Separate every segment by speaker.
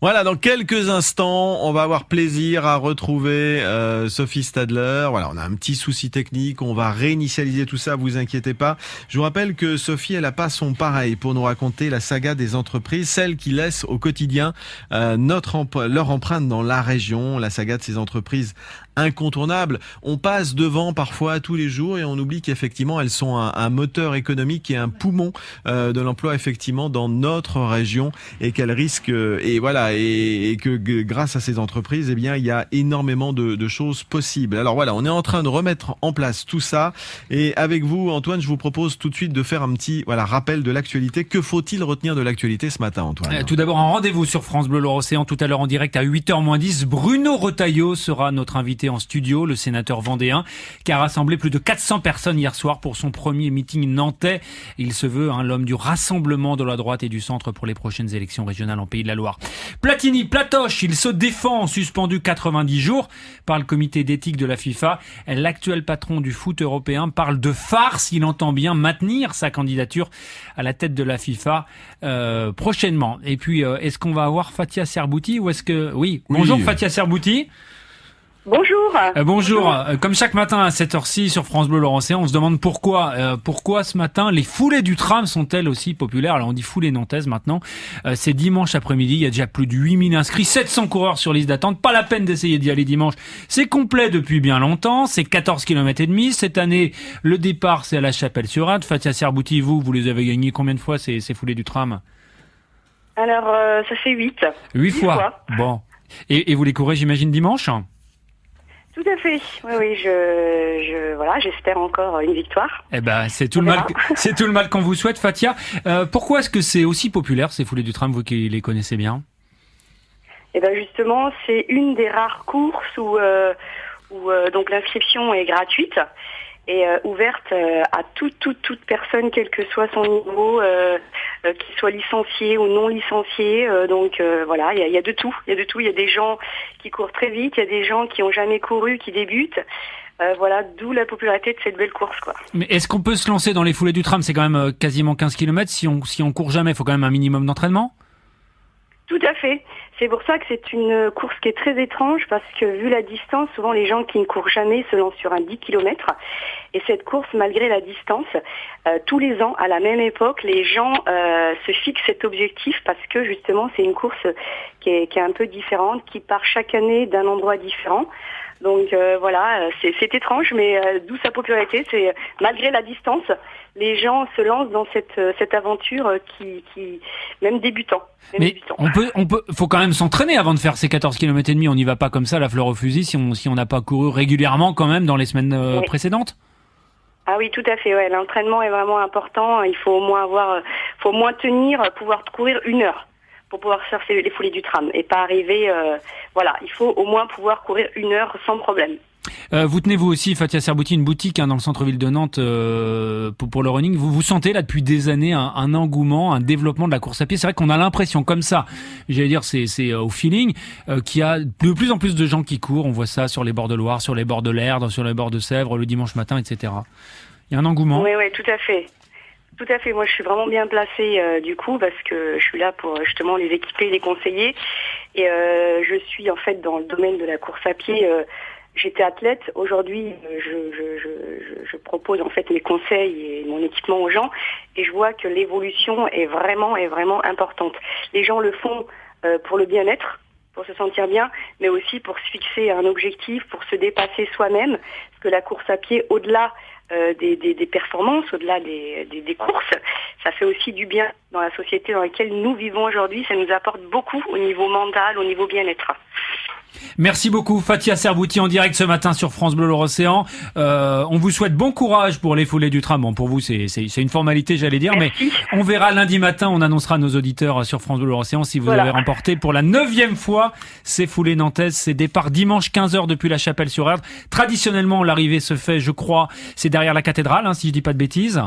Speaker 1: Voilà, dans quelques instants, on va avoir plaisir à retrouver Sophie Stadler. Voilà, on a un petit souci technique, on va réinitialiser tout ça, vous inquiétez pas. Je vous rappelle que Sophie, elle a pas son pareil pour nous raconter la saga des entreprises, celles qui laissent au quotidien leur empreinte dans la région, la saga de ces entreprises incontournables. On passe devant parfois tous les jours et on oublie qu'effectivement elles sont un moteur économique et un poumon de l'emploi effectivement dans notre région et qu'elles risquent et que grâce à ces entreprises, eh bien il y a énormément de choses possibles. Alors voilà, on est en train de remettre en place tout ça et avec vous Antoine, je vous propose tout de suite de faire un petit rappel de l'actualité. Que faut-il retenir de l'actualité ce matin, Antoine?
Speaker 2: Tout d'abord, un rendez-vous sur France Bleu Loire-Océan tout à l'heure en direct à 8h moins 10. Bruno Retailleau sera notre invité en studio, le sénateur vendéen, qui a rassemblé plus de 400 personnes hier soir pour son premier meeting nantais. Il se veut l'homme du rassemblement de la droite et du centre pour les prochaines élections régionales en Pays de la Loire. Platini, Platoche, il se défend, suspendu 90 jours par le comité d'éthique de la FIFA. L'actuel patron du foot européen parle de farce. Il entend bien maintenir sa candidature à la tête de la FIFA prochainement. Et puis, est-ce qu'on va avoir Fatia Serbouti ou est-ce que... Oui, bonjour Fatia Serbouti.
Speaker 3: Bonjour.
Speaker 2: Bonjour. Comme chaque matin à cette heure-ci sur France Bleu Loire-Océan, on se demande pourquoi ce matin les foulées du tram sont-elles aussi populaires. Alors on dit foulées nantaises maintenant. C'est dimanche après-midi, il y a déjà plus de 8000 inscrits, 700 coureurs sur liste d'attente. Pas la peine d'essayer d'y aller dimanche. C'est complet depuis bien longtemps, c'est 14 km et demi. Cette année, le départ c'est à la Chapelle-sur-Inde. Fatia Serbouti, vous les avez gagnés combien de fois ces foulées du tram?
Speaker 3: Alors ça fait 8.
Speaker 2: 8 fois. Bon. Et vous les courez j'imagine dimanche?
Speaker 3: Tout à fait. Oui, j'espère encore une victoire.
Speaker 2: Eh ben, c'est tout le mal qu'on vous souhaite, Fatia. Pourquoi est-ce que c'est aussi populaire, ces foulées du tram, vous qui les connaissez bien?
Speaker 3: Eh ben, justement, c'est une des rares courses où donc l'inscription est gratuite et ouverte à toute personne, quel que soit son niveau, qu'il soit licencié ou non licencié. Voilà, il y a de tout. Il y a des gens qui courent très vite, il y a des gens qui ont jamais couru, qui débutent. Voilà, d'où la popularité de cette belle course, quoi.
Speaker 2: Mais est-ce qu'on peut se lancer dans les foulées du tram? C'est quand même quasiment 15 km. Si on court jamais, il faut quand même un minimum d'entraînement?
Speaker 3: Tout à fait. C'est pour ça que c'est une course qui est très étrange parce que vu la distance, souvent les gens qui ne courent jamais se lancent sur un 10 km. Et cette course, malgré la distance, tous les ans, à la même époque, les gens se fixent cet objectif parce que justement c'est une course qui est un peu différente, qui part chaque année d'un endroit différent. Donc voilà, c'est étrange, mais d'où sa popularité, c'est malgré la distance, les gens se lancent dans cette aventure qui même débutant.
Speaker 2: Mais faut quand même s'entraîner avant de faire ces 14 km et demi. On n'y va pas comme ça, la fleur au fusil, si on n'a pas couru régulièrement quand même dans les semaines précédentes.
Speaker 3: Ah oui, tout à fait. Ouais, l'entraînement est vraiment important. Il faut au moins tenir, pouvoir courir 1 heure pour pouvoir faire les foulées du tram et pas arriver. Il faut au moins pouvoir courir 1 heure sans problème.
Speaker 2: Vous tenez vous aussi, Fatia Serbouti, une boutique dans le centre-ville de Nantes pour le running. Vous sentez là depuis des années un engouement, un développement de la course à pied. C'est vrai qu'on a l'impression comme ça, j'allais dire c'est au feeling, qu'il y a de plus en plus de gens qui courent. On voit ça sur les bords de Loire, sur les bords de l'Erdre, sur les bords de Sèvres le dimanche matin, etc. Il y a un engouement.
Speaker 3: Oui, tout à fait. Tout à fait. Moi, je suis vraiment bien placée du coup parce que je suis là pour justement les équiper, les conseiller. Et je suis en fait dans le domaine de la course à pied. J'étais athlète. Aujourd'hui, je propose en fait mes conseils et mon équipement aux gens. Et je vois que l'évolution est vraiment importante. Les gens le font pour le bien-être, pour se sentir bien, mais aussi pour se fixer un objectif, pour se dépasser soi-même. Parce que la course à pied, au-delà des performances, au-delà des courses, ça fait aussi du bien dans la société dans laquelle nous vivons aujourd'hui. Ça nous apporte beaucoup au niveau mental, au niveau bien-être.
Speaker 2: Merci beaucoup Fatia Serbouti en direct ce matin sur France Bleu Loire-Océan. On vous souhaite bon courage pour les foulées du tram. Bon, pour vous c'est une formalité, j'allais dire. Merci. Mais on verra lundi matin, on annoncera à nos auditeurs sur France Bleu Loire-Océan si vous avez remporté pour la 9e fois ces foulées nantaises. Ces départs dimanche 15h depuis la Chapelle-sur-Erdre. Traditionnellement l'arrivée se fait, je crois, c'est derrière la cathédrale, si je dis pas de bêtises.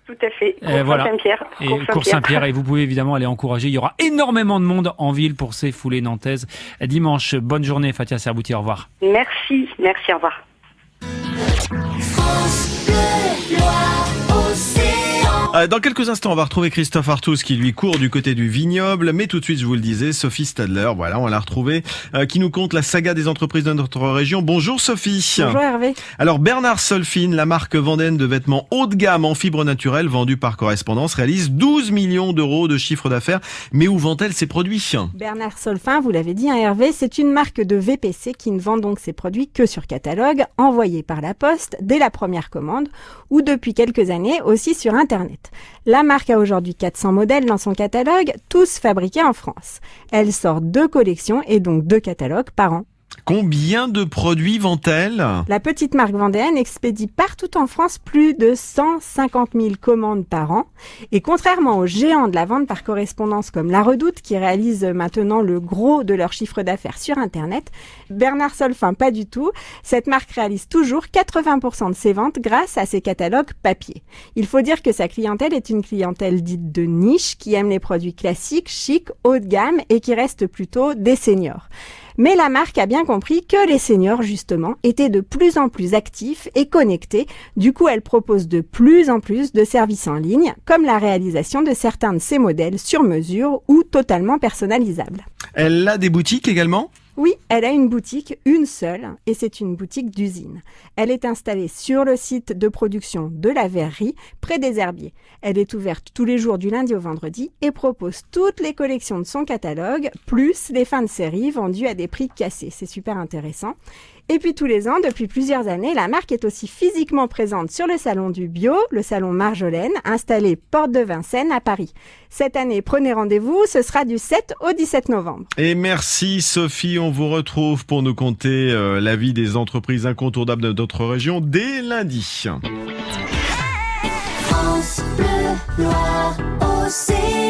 Speaker 3: Tout à fait. Saint-Pierre.
Speaker 2: Cours Saint-Pierre. Et vous pouvez évidemment aller encourager. Il y aura énormément de monde en ville pour ces foulées nantaises. Dimanche, bonne journée, Fatia Serbouti. Au revoir.
Speaker 3: Merci, au revoir.
Speaker 4: France Bleu, Loire, Océan.
Speaker 1: Dans quelques instants, on va retrouver Christophe Artus qui lui court du côté du vignoble. Mais tout de suite, je vous le disais, Sophie Stadler, voilà, on l'a retrouvée, qui nous conte la saga des entreprises de notre région. Bonjour Sophie.
Speaker 4: Bonjour Hervé.
Speaker 1: Alors Bernard Solfine, la marque vendéenne de vêtements haut de gamme en fibre naturelle vendue par correspondance, réalise 12 millions d'euros de chiffre d'affaires. Mais où vend-elle ses produits ?
Speaker 4: Bernard Solfin, vous l'avez dit, Hervé, c'est une marque de VPC qui ne vend donc ses produits que sur catalogue, envoyés par la poste dès la première commande ou depuis quelques années aussi sur Internet. La marque a aujourd'hui 400 modèles dans son catalogue, tous fabriqués en France. Elle sort 2 collections et donc 2 catalogues par an.
Speaker 1: Combien de produits vend-elle ?
Speaker 4: La petite marque vendéenne expédie partout en France plus de 150 000 commandes par an. Et contrairement aux géants de la vente par correspondance comme La Redoute, qui réalise maintenant le gros de leur chiffre d'affaires sur Internet, Bernard Solfin, pas du tout. Cette marque réalise toujours 80% de ses ventes grâce à ses catalogues papier. Il faut dire que sa clientèle est une clientèle dite de niche, qui aime les produits classiques, chics, haut de gamme et qui reste plutôt des seniors. Mais la marque a bien compris que les seniors, justement, étaient de plus en plus actifs et connectés. Du coup, elle propose de plus en plus de services en ligne, comme la réalisation de certains de ses modèles sur mesure ou totalement personnalisables.
Speaker 1: Elle a des boutiques également ?
Speaker 4: Oui, elle a une boutique, une seule, et c'est une boutique d'usine. Elle est installée sur le site de production de la Verrerie, près des Herbiers. Elle est ouverte tous les jours du lundi au vendredi et propose toutes les collections de son catalogue, plus les fins de série vendues à des prix cassés. C'est super intéressant. Et puis tous les ans, depuis plusieurs années, la marque est aussi physiquement présente sur le salon du bio, le salon Marjolaine, installé porte de Vincennes à Paris. Cette année, prenez rendez-vous, ce sera du 7 au 17 novembre.
Speaker 1: Et merci Sophie, on vous retrouve pour nous conter la vie des entreprises incontournables de notre région dès lundi.
Speaker 5: France Bleu, Loire, Océan.